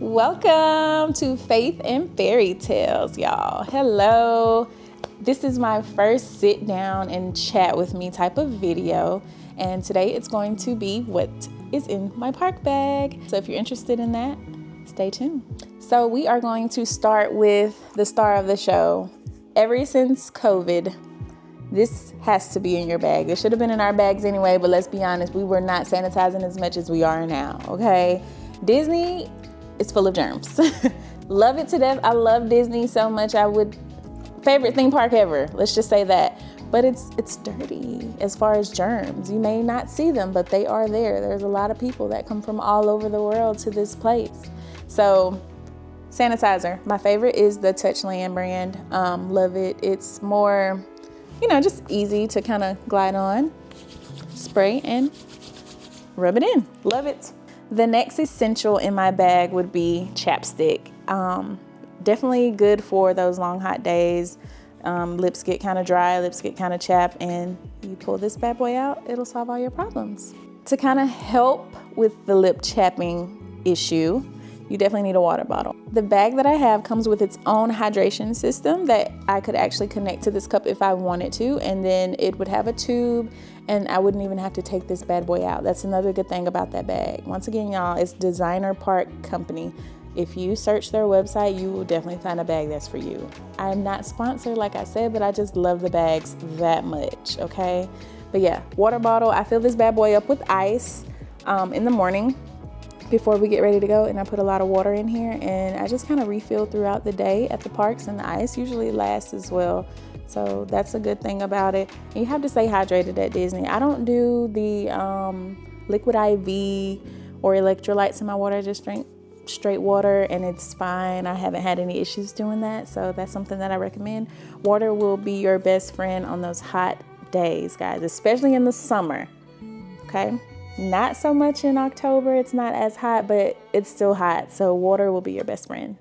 Welcome to Faith and Fairy Tales, y'all. Hello. This is my first sit down and chat with me type of video. And today it's going to be what is in my park bag. So if you're interested in that, stay tuned. So we are going to start with the star of the show. Ever since COVID, this has to be in your bag. It should have been in our bags anyway, but let's be honest, we were not sanitizing as much as we are now, okay? Disney is full of germs. Love it to death. I love Disney so much. Favorite theme park ever. Let's just say that. But it's dirty as far as germs. You may not see them, but they are there. There's a lot of people that come from all over the world to this place. So sanitizer. My favorite is the Touchland brand. Love it. It's more, just easy to kind of glide on. Spray and rub it in. Love it. The next essential in my bag would be chapstick. Definitely good for those long, hot days. Lips get kind of dry, lips get kind of chapped, and you pull this bad boy out, it'll solve all your problems. To kind of help with the lip chapping issue, you definitely need a water bottle. The bag that I have comes with its own hydration system that I could actually connect to this cup if I wanted to, and then it would have a tube, and I wouldn't even have to take this bad boy out. That's another good thing about that bag. Once again, y'all, it's Designer Park Company. If you search their website, you will definitely find a bag that's for you. I'm not sponsored, like I said, but I just love the bags that much, okay? But yeah, water bottle. I fill this bad boy up with ice in the morning before we get ready to go, and I put a lot of water in here, and I just kind of refill throughout the day at the parks, and the ice usually lasts as well. So that's a good thing about it. And you have to stay hydrated at Disney. I don't do the liquid IV or electrolytes in my water. I just drink straight water and it's fine. I haven't had any issues doing that. So that's something that I recommend. Water will be your best friend on those hot days, guys, especially in the summer, okay? Not so much in October. It's not as hot, but it's still hot. So water will be your best friend.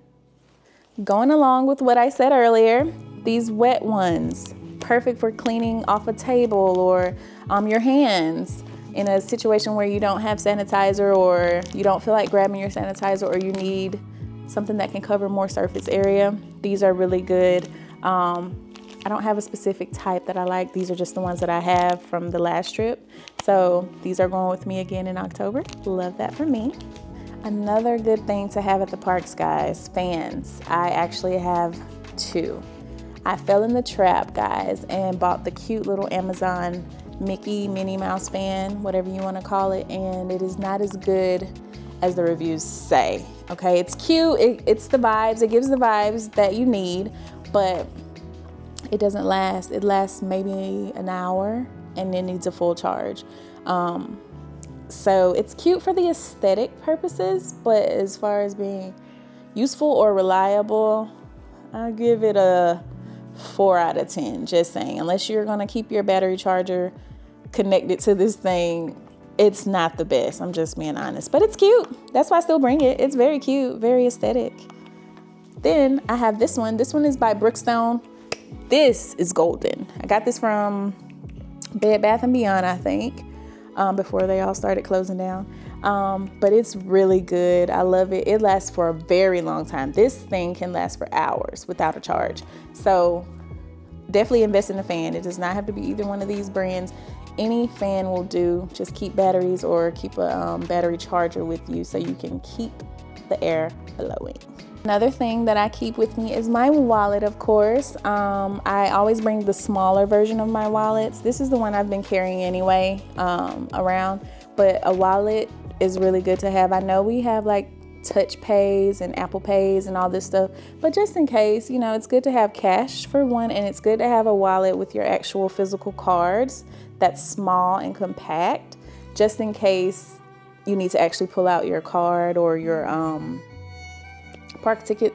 Going along with what I said earlier, these wet ones, perfect for cleaning off a table or your hands in a situation where you don't have sanitizer or you don't feel like grabbing your sanitizer or you need something that can cover more surface area. These are really good. I don't have a specific type that I like. These are just the ones that I have from the last trip. So these are going with me again in October. Love that for me. Another good thing to have at the parks, guys, fans. I actually have 2. I fell in the trap, guys, and bought the cute little Amazon Mickey Minnie Mouse fan, whatever you want to call it, and it is not as good as the reviews say. Okay, it's cute, it's the vibes, it gives the vibes that you need, but it doesn't last. It lasts maybe an hour and it needs a full charge. So it's cute for the aesthetic purposes, but as far as being useful or reliable, I'll give it a 4 out of 10, just saying. Unless you're gonna keep your battery charger connected to this thing, it's not the best. I'm just being honest, but it's cute. That's why I still bring it. It's very cute, very aesthetic. Then I have this one. This one is by Brookstone. This is golden. I got this from Bed Bath & Beyond, I think, before they all started closing down. But it's really good. I love it. It lasts for a very long time. This thing can last for hours without a charge. So definitely invest in a fan. It does not have to be either one of these brands. Any fan will do. Just keep batteries or keep a battery charger with you so you can keep the air blowing. Another thing that I keep with me is my wallet, of course. I always bring the smaller version of my wallets. This is the one I've been carrying anyway around, but a wallet is really good to have. I know we have like Touch Pays and Apple Pays and all this stuff, but just in case, it's good to have cash for one, and it's good to have a wallet with your actual physical cards that's small and compact, just in case you need to actually pull out your card or your park ticket,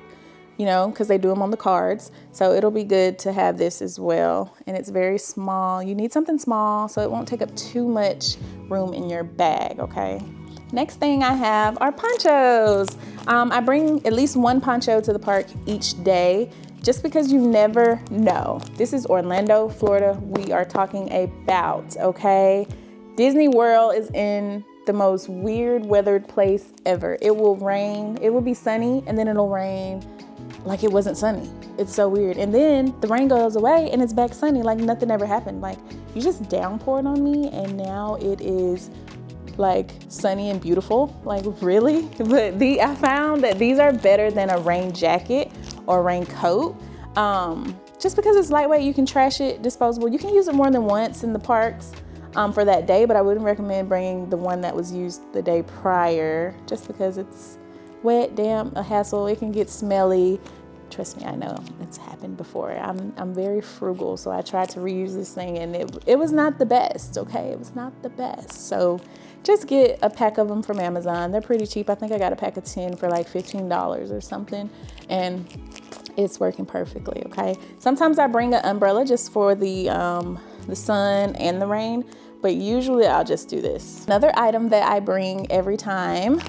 because they do them on the cards. So it'll be good to have this as well. And it's very small. You need something small so it won't take up too much room in your bag, okay? Next thing I have are ponchos. I bring at least one poncho to the park each day just because you never know. This is Orlando, Florida. We are talking about, okay? Disney World is in the most weird weathered place ever. It will rain, it will be sunny, and then it'll rain like it wasn't sunny. It's so weird. And then the rain goes away and it's back sunny, like nothing ever happened. Like, you just downpoured on me and now it is like sunny and beautiful. Like, really? But I found that these are better than a rain jacket or rain coat. Just because it's lightweight, you can trash it, disposable. You can use it more than once in the parks for that day, but I wouldn't recommend bringing the one that was used the day prior, just because it's wet, damp, a hassle. It can get smelly. Trust me, I know it's happened before. I'm very frugal, so I tried to reuse this thing and it was not the best, okay? It was not the best. So just get a pack of them from Amazon. They're pretty cheap. I think I got a pack of 10 for like $15 or something, and it's working perfectly, okay? Sometimes I bring an umbrella just for the sun and the rain, but usually I'll just do this. Another item that I bring every time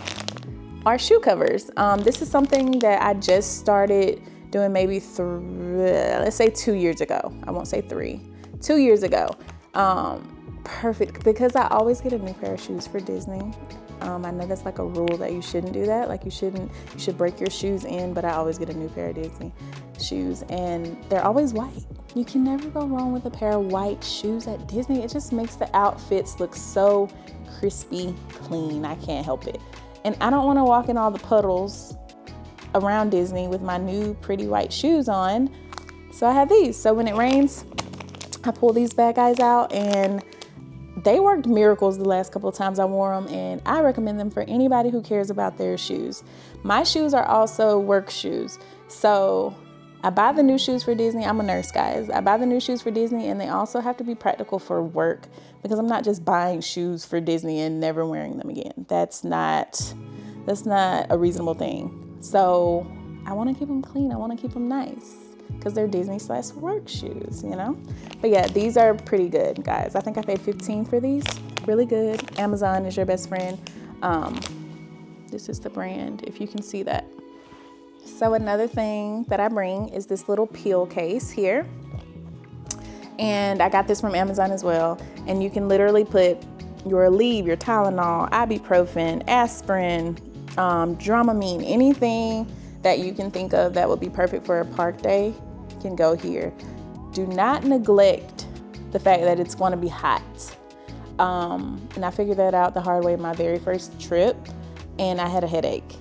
are shoe covers. This is something that I just started doing maybe let's say 2 years ago. I won't say 3. 2 years ago. Perfect, because I always get a new pair of shoes for Disney. I know that's like a rule that you shouldn't do that. Like, you should break your shoes in, but I always get a new pair of Disney shoes and they're always white. You can never go wrong with a pair of white shoes at Disney. It just makes the outfits look so crispy clean. I can't help it. And I don't want to walk in all the puddles around Disney with my new pretty white shoes on. So I have these. So when it rains, I pull these bad guys out, and they worked miracles the last couple of times I wore them, and I recommend them for anybody who cares about their shoes. My shoes are also work shoes. So I buy the new shoes for Disney. I'm a nurse, guys. I buy the new shoes for Disney, and they also have to be practical for work, because I'm not just buying shoes for Disney and never wearing them again. That's not a reasonable thing. So I want to keep them clean. I want to keep them nice, because they're Disney/work shoes, you know? But yeah, these are pretty good, guys. I think I paid $15 for these. Really good. Amazon is your best friend. This is the brand, if you can see that. So another thing that I bring is this little peel case here. And I got this from Amazon as well. And you can literally put your Aleve, your Tylenol, ibuprofen, aspirin, Dramamine, anything that you can think of that would be perfect for a park day can go here. Do not neglect the fact that it's going to be hot. And I figured that out the hard way my very first trip, and I had a headache.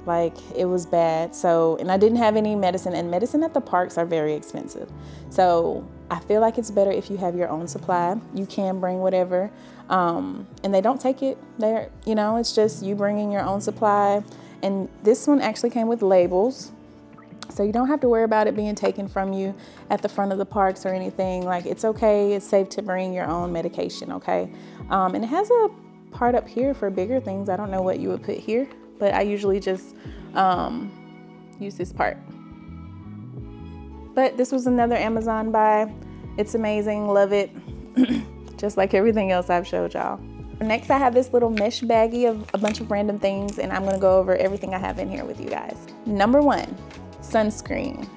Like, it was bad. So, and I didn't have any medicine, and medicine at the parks are very expensive. So I feel like it's better if you have your own supply. You can bring whatever, and they don't take it there. You know, it's just you bringing your own supply. And this one actually came with labels, so you don't have to worry about it being taken from you at the front of the parks or anything. Like, it's okay. It's safe to bring your own medication, okay? And it has a part up here for bigger things. I don't know what you would put here, but I usually just use this part. But this was another Amazon buy. It's amazing, love it. Just like everything else I've showed y'all. Next, I have this little mesh baggie of a bunch of random things, and I'm gonna go over everything I have in here with you guys. Number 1, sunscreen.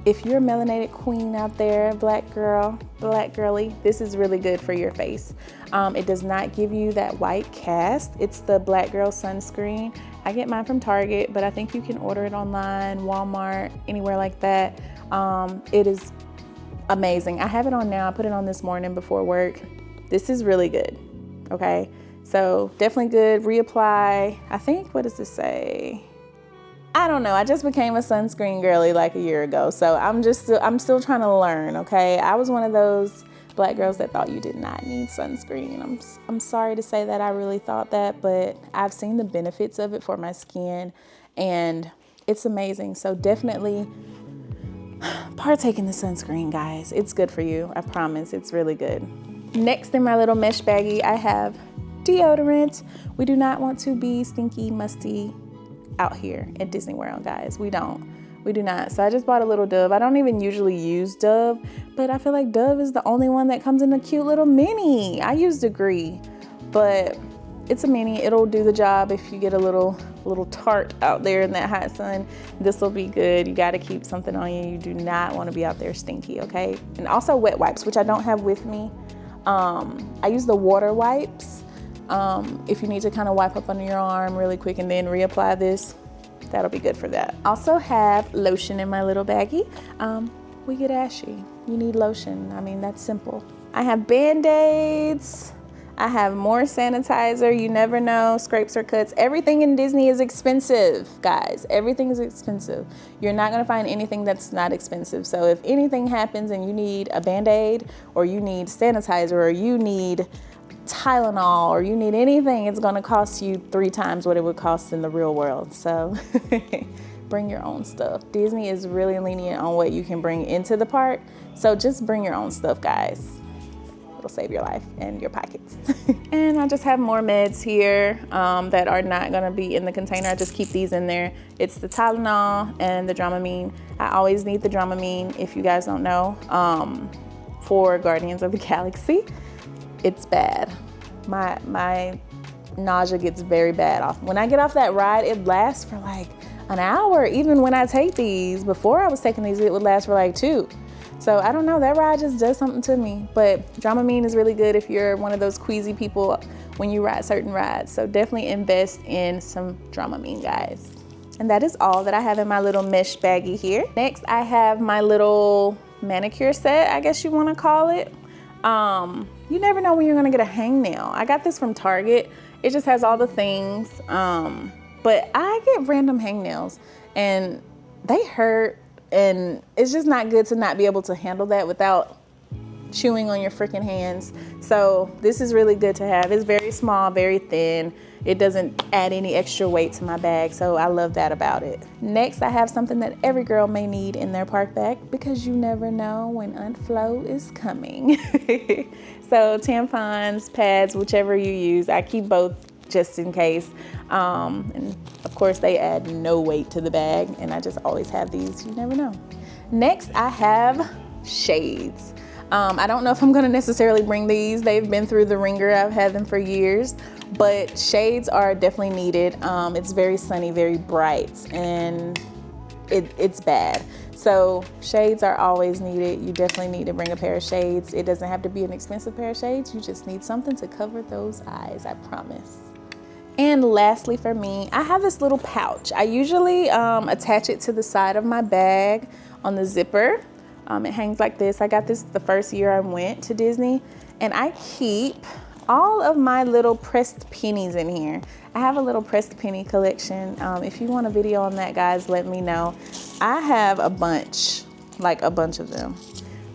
If you're a melanated queen out there, black girly, this is really good for your face. It does not give you that white cast. It's the Black Girl sunscreen. I get mine from Target, but I think you can order it online, Walmart, anywhere like that. It is amazing. I have it on now. I put it on this morning before work. This is really good, okay? So definitely good. Reapply. I think, what does this say? I don't know. I just became a sunscreen girly like a year ago. So I'm still trying to learn, okay? I was one of those black girls that thought you did not need sunscreen. I'm sorry to say that I really thought that, but I've seen the benefits of it for my skin, and it's amazing. So definitely partake in the sunscreen, guys. It's good for you. I promise. It's really good. Next in my little mesh baggie, I have deodorant. We do not want to be stinky, musty out here at Disney World, guys. We do not. So I just bought a little Dove. I don't even usually use Dove, but I feel like Dove is the only one that comes in a cute little mini. I use Degree, but it's a mini. It'll do the job if you get a little tart out there in that hot sun. This will be good. You got to keep something on you. You do not want to be out there stinky, okay? And also wet wipes, which I don't have with me. I use the water wipes. If you need to kind of wipe up under your arm really quick and then reapply this, that'll be good for that. Also have lotion in my little baggie. We get ashy, you need lotion. I mean, that's simple. I have Band-Aids. I have more sanitizer. You never know, scrapes or cuts. Everything in Disney is expensive, guys. Everything is expensive. You're not gonna find anything that's not expensive. So if anything happens and you need a Band-Aid, or you need sanitizer, or you need Tylenol, or you need anything, it's gonna cost you 3 times what it would cost in the real world. So bring your own stuff. Disney is really lenient on what you can bring into the park. So just bring your own stuff, guys. It'll save your life and your pockets. And I just have more meds here that are not gonna be in the container. I just keep these in there. It's the Tylenol and the Dramamine. I always need the Dramamine, if you guys don't know, for Guardians of the Galaxy. It's bad. My nausea gets very bad off. When I get off that ride, it lasts for like an hour. Even when I take these, before I was taking these, it would last for like 2. So I don't know, that ride just does something to me. But Dramamine is really good if you're one of those queasy people when you ride certain rides. So definitely invest in some Dramamine, guys. And that is all that I have in my little mesh baggie here. Next, I have my little manicure set, I guess you wanna call it. You never know when you're gonna get a hangnail. I got this from Target. It just has all the things. But I get random hangnails and they hurt. And it's just not good to not be able to handle that without chewing on your freaking hands. So this is really good to have. It's very small, very thin. It doesn't add any extra weight to my bag, so I love that about it. Next, I have something that every girl may need in their park bag, because you never know when Aunt Flo is coming. So tampons, pads, whichever you use. I keep both just in case. And of course they add no weight to the bag, and I just always have these, you never know. Next, I have shades. I don't know if I'm gonna necessarily bring these. They've been through the ringer. I've had them for years, but shades are definitely needed. It's very sunny, very bright, and it's bad. So shades are always needed. You definitely need to bring a pair of shades. It doesn't have to be an expensive pair of shades. You just need something to cover those eyes, I promise. And lastly for me, I have this little pouch. I usually attach it to the side of my bag on the zipper. It hangs like this. I got this the first year I went to Disney, and I keep all of my little pressed pennies in here. I have a little pressed penny collection. If you want a video on that, guys, let me know. I have a bunch, like a bunch of them.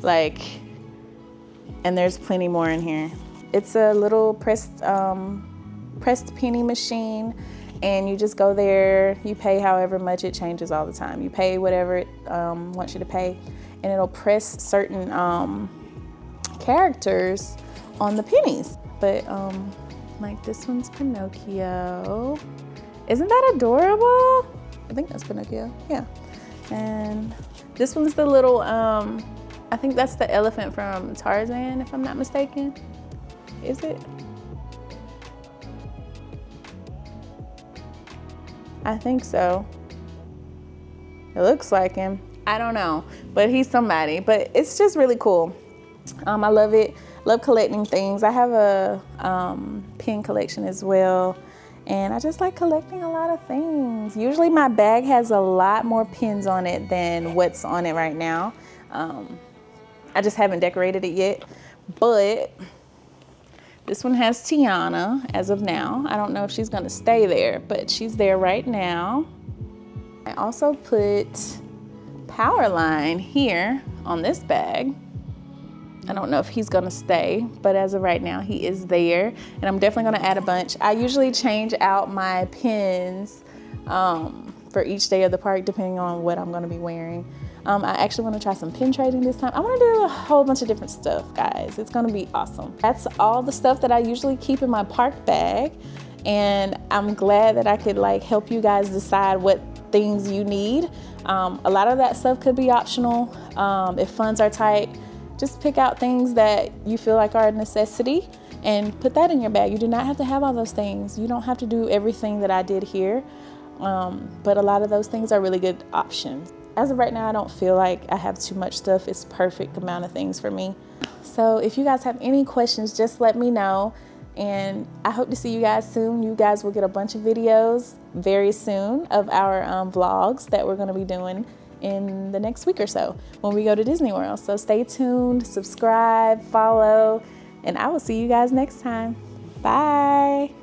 And there's plenty more in here. It's a little pressed penny machine, and you just go there, you pay however much. It changes all the time. You pay whatever it wants you to pay, and it'll press certain characters on the pennies. But like this one's Pinocchio. Isn't that adorable? I think that's Pinocchio, yeah. And this one's the little, I think that's the elephant from Tarzan, if I'm not mistaken. Is it? I think so. It looks like him. I don't know, but he's somebody. But it's just really cool. I love it. Love collecting things. I have a pin collection as well, and I just like collecting a lot of things. Usually my bag has a lot more pins on it than what's on it right now. I just haven't decorated it yet, but this one has Tiana as of now. I don't know if she's gonna stay there, but she's there right now. I also put Powerline here on this bag. I don't know if he's gonna stay, but as of right now, he is there. And I'm definitely gonna add a bunch. I usually change out my pins for each day of the park, depending on what I'm gonna be wearing. I actually wanna try some pin trading this time. I wanna do a whole bunch of different stuff, guys. It's gonna be awesome. That's all the stuff that I usually keep in my park bag. And I'm glad that I could help you guys decide what things you need. A lot of that stuff could be optional. If funds are tight, just pick out things that you feel like are a necessity and put that in your bag. You do not have to have all those things. You don't have to do everything that I did here. But a lot of those things are really good options. As of right now, I don't feel like I have too much stuff. It's perfect amount of things for me. So if you guys have any questions, just let me know. And I hope to see you guys soon. You guys will get a bunch of videos very soon of our vlogs that we're going to be doing in the next week or so when we go to Disney World. So stay tuned, subscribe, follow, and I will see you guys next time. Bye.